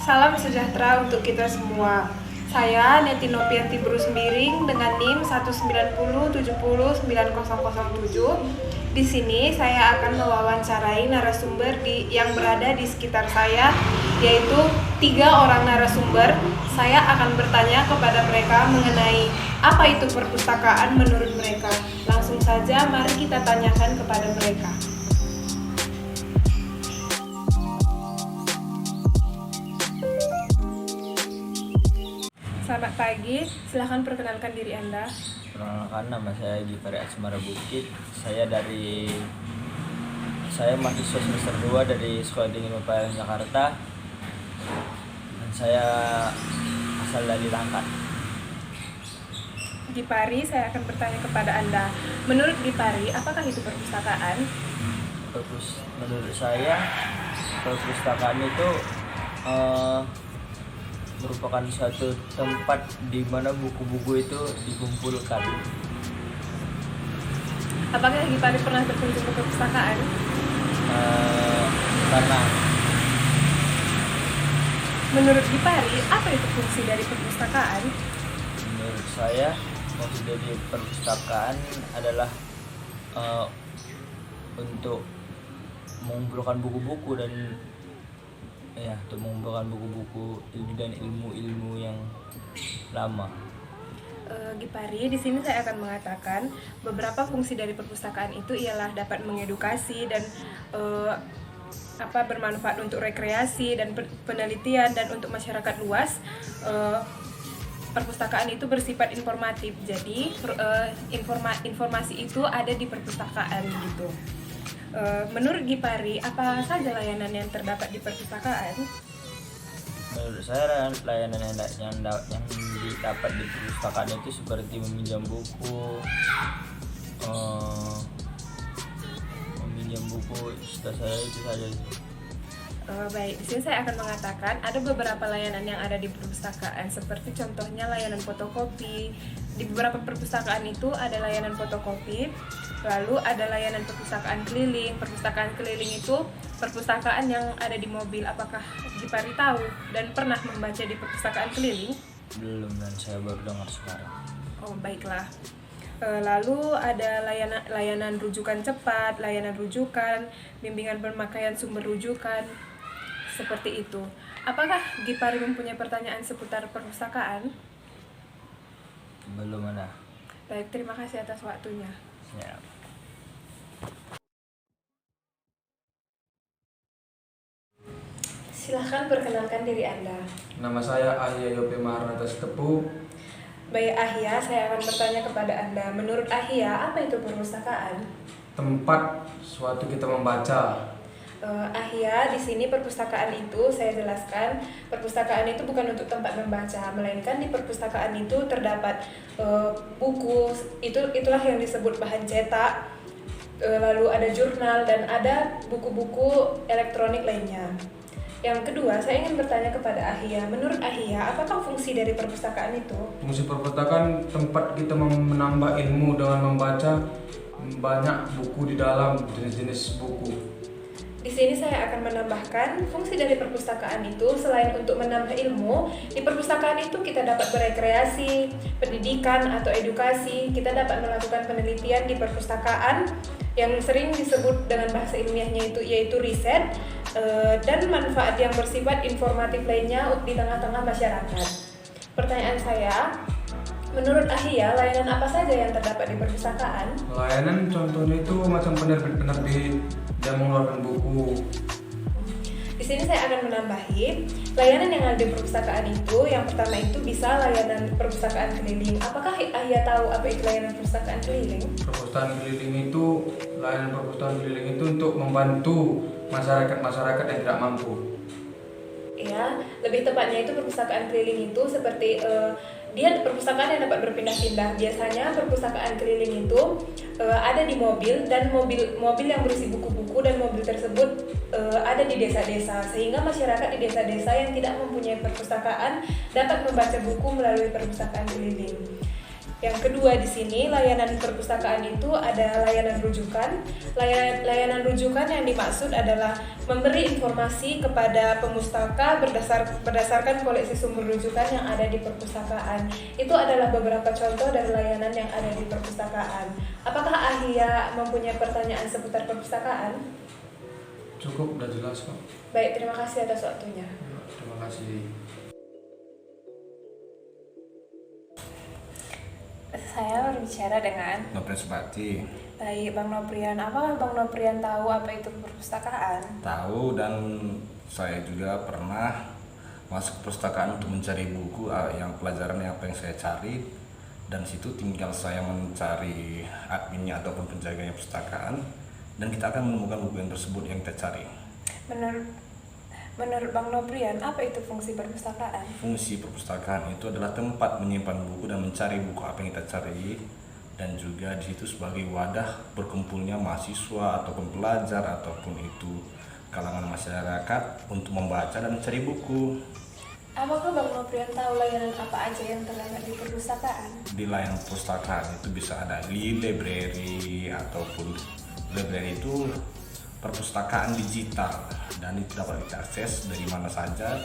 Salam sejahtera untuk kita semua. Saya Neti Nopianti Brusmiring dengan NIM 190709007. Di sini saya akan mewawancarai narasumber yang berada di sekitar saya, yaitu 3 orang narasumber. Saya akan bertanya kepada mereka mengenai apa itu perpustakaan menurut mereka. Langsung saja mari kita tanyakan kepada mereka. Selamat pagi, silahkan perkenalkan diri Anda. Perkenalkan, nama saya Gifari Asmara Bukit. Saya mahasiswa semester 2 dari Sekolah Tinggi Mempelai Jakarta. Dan saya asal dari Langkat. Gipari, saya akan bertanya kepada Anda. Menurut Gipari, apakah itu perpustakaan? Menurut saya, perpustakaan itu merupakan suatu tempat di mana buku-buku itu dikumpulkan. Apakah Gipari pernah berkunjung ke perpustakaan? Karena Menurut Gipari, apa itu fungsi dari perpustakaan? menurut saya, fungsi dari perpustakaan adalah untuk mengumpulkan buku-buku untuk mengumpulkan buku-buku dan ilmu-ilmu yang lama. Gipari, di sini saya akan mengatakan beberapa fungsi dari perpustakaan itu ialah dapat mengedukasi dan bermanfaat untuk rekreasi dan penelitian, dan untuk masyarakat luas. Perpustakaan itu bersifat informatif, jadi informasi itu ada di perpustakaan gitu. Menurut Gipari, apa saja layanan yang terdapat di perpustakaan? Menurut saya, layanan yang didapat di perpustakaan itu seperti meminjam buku, setahu saya itu saja. Baik, di sini saya akan mengatakan ada beberapa layanan yang ada di perpustakaan, seperti contohnya layanan fotokopi. Di beberapa perpustakaan itu ada layanan fotokopi, lalu ada layanan perpustakaan keliling. Perpustakaan keliling itu perpustakaan yang ada di mobil. Apakah Gipari tahu dan pernah membaca di perpustakaan keliling? Belum, dan saya baru dengar sekarang. Oh, baiklah. Lalu ada layanan rujukan cepat, layanan rujukan, bimbingan pemakaian sumber rujukan, seperti itu. Apakah Gipari mempunyai pertanyaan seputar perpustakaan? Belum ada. Baik, terima kasih atas waktunya. Ya. Silahkan perkenalkan diri Anda. Nama saya Ahya Yopi Maharnata Tepu. Baik Ahya, saya akan bertanya kepada Anda. Menurut Ahya, apa itu perpustakaan? Tempat suatu kita membaca. Ahya, di sini perpustakaan itu saya jelaskan, perpustakaan itu bukan untuk tempat membaca, melainkan di perpustakaan itu terdapat buku, itulah yang disebut bahan cetak, lalu ada jurnal dan ada buku-buku elektronik lainnya. Yang kedua, saya ingin bertanya kepada Ahya. Menurut Ahya, apakah fungsi dari perpustakaan itu? Fungsi perpustakaan tempat kita menambah ilmu dengan membaca banyak buku di dalam, jenis-jenis buku. Di sini saya akan menambahkan fungsi dari perpustakaan itu selain untuk menambah ilmu, di perpustakaan itu kita dapat berekreasi, pendidikan atau edukasi, kita dapat melakukan penelitian di perpustakaan yang sering disebut dengan bahasa ilmiahnya yaitu riset, dan manfaat yang bersifat informatif lainnya di tengah-tengah masyarakat. Pertanyaan saya, menurut Ahya, layanan apa saja yang terdapat di perpustakaan? Layanan contohnya itu macam penerbit dan mengeluarkan buku. Di sini saya akan menambahi layanan yang ada di perpustakaan itu. Yang pertama itu bisa layanan perpustakaan keliling. Apakah Ahya tahu apa itu layanan perpustakaan keliling? Layanan perpustakaan keliling itu untuk membantu masyarakat yang tidak mampu. Ya, lebih tepatnya itu perpustakaan keliling itu seperti dia perpustakaan yang dapat berpindah-pindah. Biasanya perpustakaan keliling itu ada di mobil, dan mobil yang berisi buku-buku, dan mobil tersebut ada di desa-desa, sehingga masyarakat di desa-desa yang tidak mempunyai perpustakaan dapat membaca buku melalui perpustakaan keliling. Yang kedua di sini layanan perpustakaan itu ada layanan rujukan. Layanan rujukan yang dimaksud adalah memberi informasi kepada pemustaka berdasarkan koleksi sumber rujukan yang ada di perpustakaan. Itu adalah beberapa contoh dari layanan yang ada di perpustakaan. Apakah Ahia mempunyai pertanyaan seputar perpustakaan? Cukup, udah jelas kok. Baik, terima kasih atas waktunya. Terima kasih. Saya berbicara dengan Noprian Subakti. Baik, Bang Noprian. Apakah Bang Noprian tahu apa itu perpustakaan? Tahu, dan saya juga pernah masuk ke perpustakaan untuk mencari buku yang pelajaran yang apa yang saya cari, dan situ tinggal saya mencari adminnya ataupun penjaganya perpustakaan, dan kita akan menemukan buku yang tersebut yang kita cari. Menurut Bang Noprian, apa itu fungsi perpustakaan? Fungsi perpustakaan itu adalah tempat menyimpan buku dan mencari buku apa yang kita cari, dan juga di situ sebagai wadah berkumpulnya mahasiswa ataupun pelajar ataupun itu kalangan masyarakat untuk membaca dan mencari buku. Apakah Bang Noprian tahu layanan apa aja yang terdapat di perpustakaan? Di layanan perpustakaan itu bisa ada library, ataupun library itu perpustakaan digital, dan itu dapat diakses dari mana saja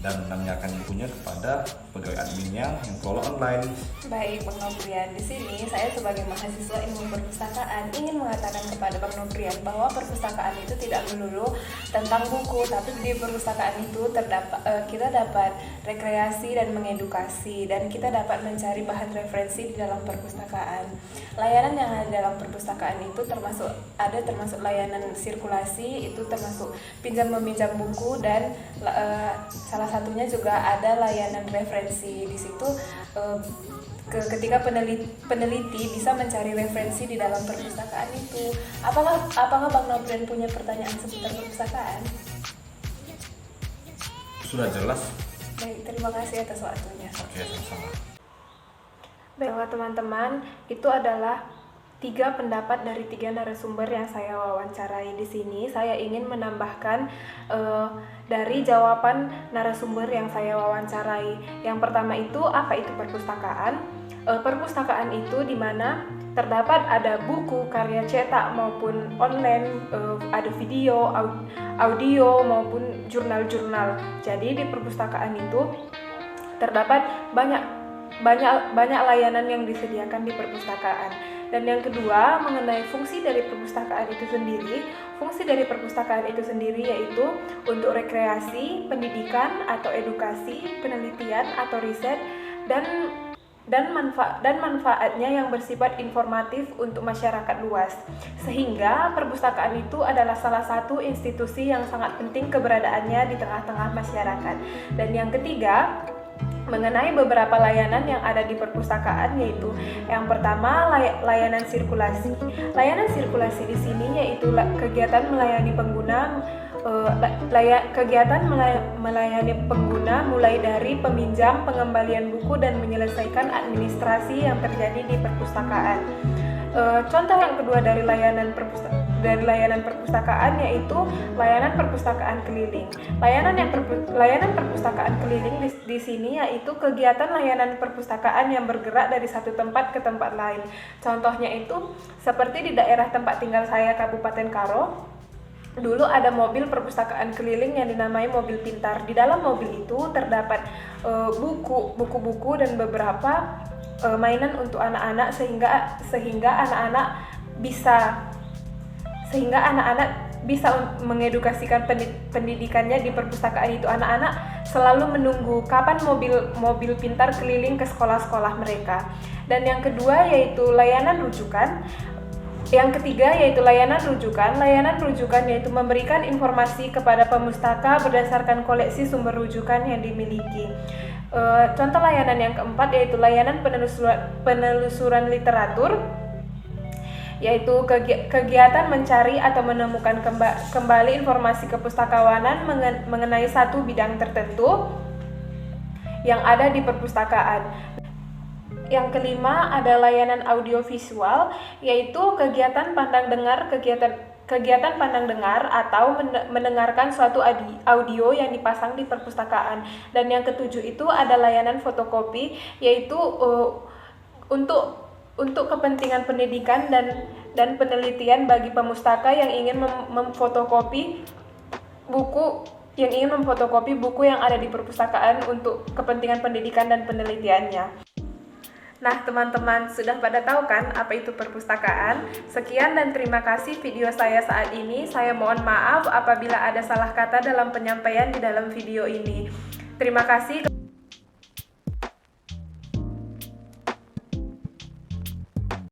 dan menanyakan bukunya kepada pegawai adminnya yang kelola online. Baik, Bang Noprian. Di sini saya sebagai mahasiswa ilmu perpustakaan ingin mengatakan kepada Bang Noprian bahwa perpustakaan itu tidak melulu tentang buku, tapi di perpustakaan itu kita dapat rekreasi dan mengedukasi, dan kita dapat mencari bahan referensi di dalam perpustakaan. Layanan yang ada dalam perpustakaan itu termasuk layanan sirkulasi, itu termasuk pinjam meminjam buku, dan salah satunya juga ada layanan referensi. Di situ ketika peneliti bisa mencari referensi di dalam perpustakaan itu. Apakah Bang Noprian punya pertanyaan seputar perpustakaan? Sudah jelas? Baik, terima kasih atas waktunya. Oke, sama-sama. Baiklah teman-teman, itu adalah 3 pendapat dari 3 narasumber yang saya wawancarai di sini. Saya ingin menambahkan dari jawaban narasumber yang saya wawancarai. Yang pertama itu, apa itu perpustakaan? Perpustakaan itu di mana terdapat ada buku, karya cetak maupun online, ada video, audio maupun jurnal-jurnal. Jadi di perpustakaan itu terdapat banyak layanan yang disediakan di perpustakaan. Dan yang kedua, mengenai fungsi dari perpustakaan itu sendiri. Fungsi dari perpustakaan itu sendiri yaitu untuk rekreasi, pendidikan atau edukasi, penelitian atau riset, dan manfaatnya yang bersifat informatif untuk masyarakat luas. Sehingga perpustakaan itu adalah salah satu institusi yang sangat penting keberadaannya di tengah-tengah masyarakat. Dan yang ketiga, mengenai beberapa layanan yang ada di perpustakaan, yaitu yang pertama layanan sirkulasi. Layanan sirkulasi di sini yaitu kegiatan melayani pengguna mulai dari peminjam, pengembalian buku, dan menyelesaikan administrasi yang terjadi di perpustakaan. Contoh yang kedua dari layanan perpustakaan yaitu layanan perpustakaan keliling. Layanan perpustakaan keliling di sini yaitu kegiatan layanan perpustakaan yang bergerak dari satu tempat ke tempat lain. Contohnya itu seperti di daerah tempat tinggal saya, Kabupaten Karo. Dulu ada mobil perpustakaan keliling yang dinamai mobil pintar. Di dalam mobil itu terdapat buku-buku dan beberapa mainan untuk anak-anak sehingga anak-anak bisa mengedukasikan pendidikannya di perpustakaan itu. Anak-anak selalu menunggu kapan mobil pintar keliling ke sekolah-sekolah mereka. Dan yang kedua yaitu layanan rujukan. Yang ketiga yaitu layanan rujukan. Layanan rujukan yaitu memberikan informasi kepada pemustaka berdasarkan koleksi sumber rujukan yang dimiliki. Contoh layanan yang keempat yaitu layanan penelusuran literatur, yaitu kegiatan mencari atau menemukan kembali informasi kepustakawanan mengenai satu bidang tertentu yang ada di perpustakaan. Yang kelima ada layanan audiovisual, yaitu kegiatan pandang dengar atau mendengarkan suatu audio yang dipasang di perpustakaan. Dan yang ketujuh itu ada layanan fotokopi, yaitu untuk kepentingan pendidikan dan penelitian bagi pemustaka yang ingin memfotokopi buku yang ada di perpustakaan untuk kepentingan pendidikan dan penelitiannya. Nah, teman-teman sudah pada tahu kan apa itu perpustakaan? Sekian dan terima kasih video saya saat ini. Saya mohon maaf apabila ada salah kata dalam penyampaian di dalam video ini. Terima kasih.